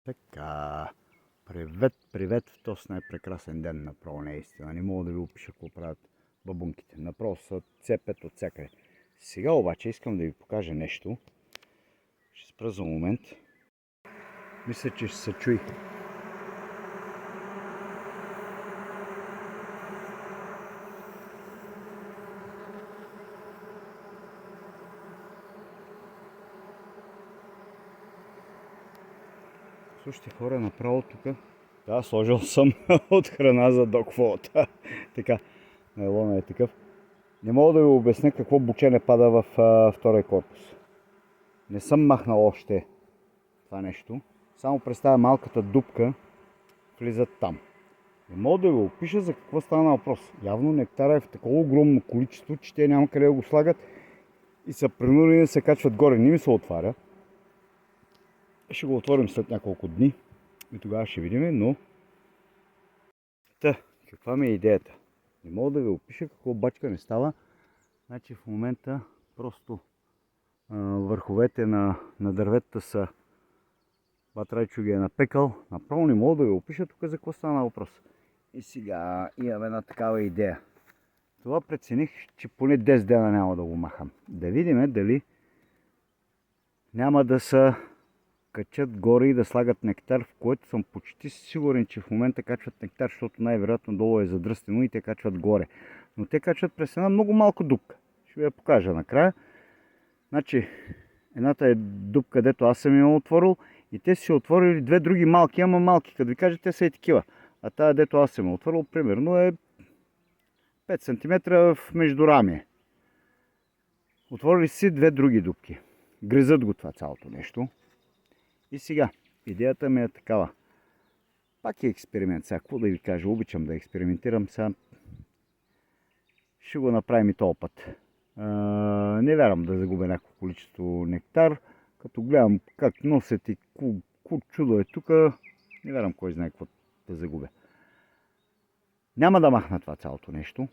Така, привет в този най-прекрасен ден, направо наистина. Не мога да ви опиша какво правят бабунките. Направо са цепят от всякъде. Сега обаче искам да ви покажа нещо. Ще спра за момент. Мисля, че ще се чуи. Слушайте хора, направо тук. Да, сложил съм от храна за догфолта. Така, найлона е такъв. Не мога да ви обясня какво бучене пада в втория корпус. Не съм махнал още това нещо. Само представя малката дупка, влизат там. Не мога да ви опиша за какво стана въпрос. Явно нектара е в такова огромно количество, че те няма къде да го слагат и са принудени да се качват горе. Не ми се отваря. Ще го отворим след няколко дни и тогава ще видим, но... Каква ми е идеята? Не мога да ви опиша какво бачка не става. Значи в момента просто върховете на дърветата са... Батрайчо ги е напекал. Направо не мога да ви опиша тук за какво стана въпрос. И сега имам една такава идея. Това прецених, че поне 10 дена няма да го махам. Да видим дали няма да се качат горе и да слагат нектар, в което съм почти сигурен, че в момента качват нектар, защото най-вероятно долу е задръстено и те качват горе. Но те качват през една много малка дупка. Ще ви я покажа накрая. Значи, едната е дупка, където аз съм я отворил и те си отворили две други малки, ама малки. Като ви кажа, те са и такива. А тази, дето аз съм я отворил, примерно е 5 см в междурамие. Отворили си две други дупки. Гризат го това цялото нещо. И сега, идеята ми е такава. Пак е експеримент. Сега, какво да ви кажа, обичам да експериментирам. Сега ще го направим и този път. Не вярвам да загубя някакво количество нектар. Като гледам как носят и какво чудо е тук, не вярвам кой знае какво да загубя. Няма да махна това цялото нещо.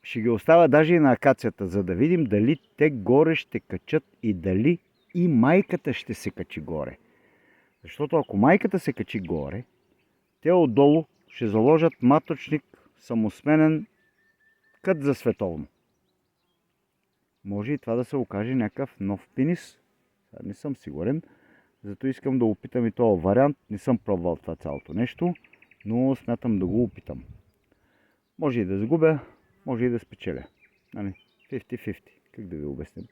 Ще ги оставя даже и на акацията, за да видим дали те горе ще качат и дали и майката ще се качи горе. Защото ако майката се качи горе, те отдолу ще заложат маточник самосменен кът за световно. Може и това да се окаже някакъв нов пенис. Не съм сигурен. Зато искам да опитам и този вариант. Не съм пробвал това цялото нещо, но смятам да го опитам. Може и да загубя, може и да спечеля. 50-50. Как да ви обясня?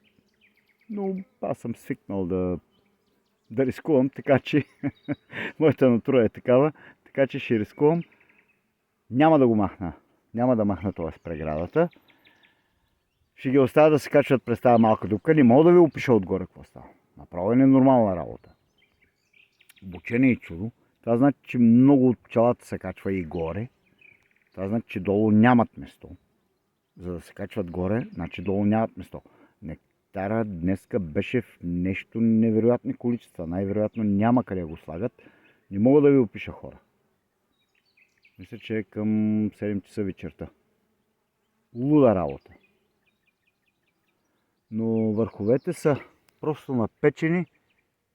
Но аз съм свикнал да рискувам, така че моята натура е такава, така че ще рискувам. Няма да го махна. Няма да махна това с преградата. Ще ги оставя да се качват през тази малка дупка. Не мога да ви опиша отгоре какво става. Направо е ненормална работа. Бучене и чудо. Това значи, че много от пчелата се качва и горе. Това значи, че долу нямат место. За да се качват горе, значи долу нямат место. Нектара днеска беше в нещо невероятни количества. Най-вероятно няма къде го слагат. Не мога да ви опиша, хора. Мисля, че е към 7 часа вечерта. Луда работа. Но върховете са просто напечени.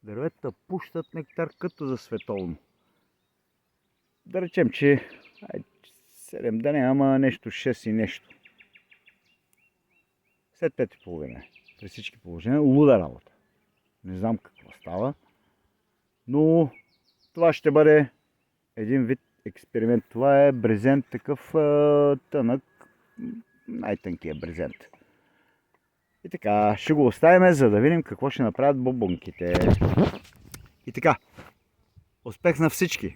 Дърветата пущат нектар като за световно. Да речем, че 7 дни, ама нещо 6 и нещо. След 5:30. При всички положения. Луда работа. Не знам какво става. Но това ще бъде един вид експеримент. Това е брезент такъв тънък. Най-тънкият брезент. И така, ще го оставим, за да видим какво ще направят бабунките. И така, успех на всички!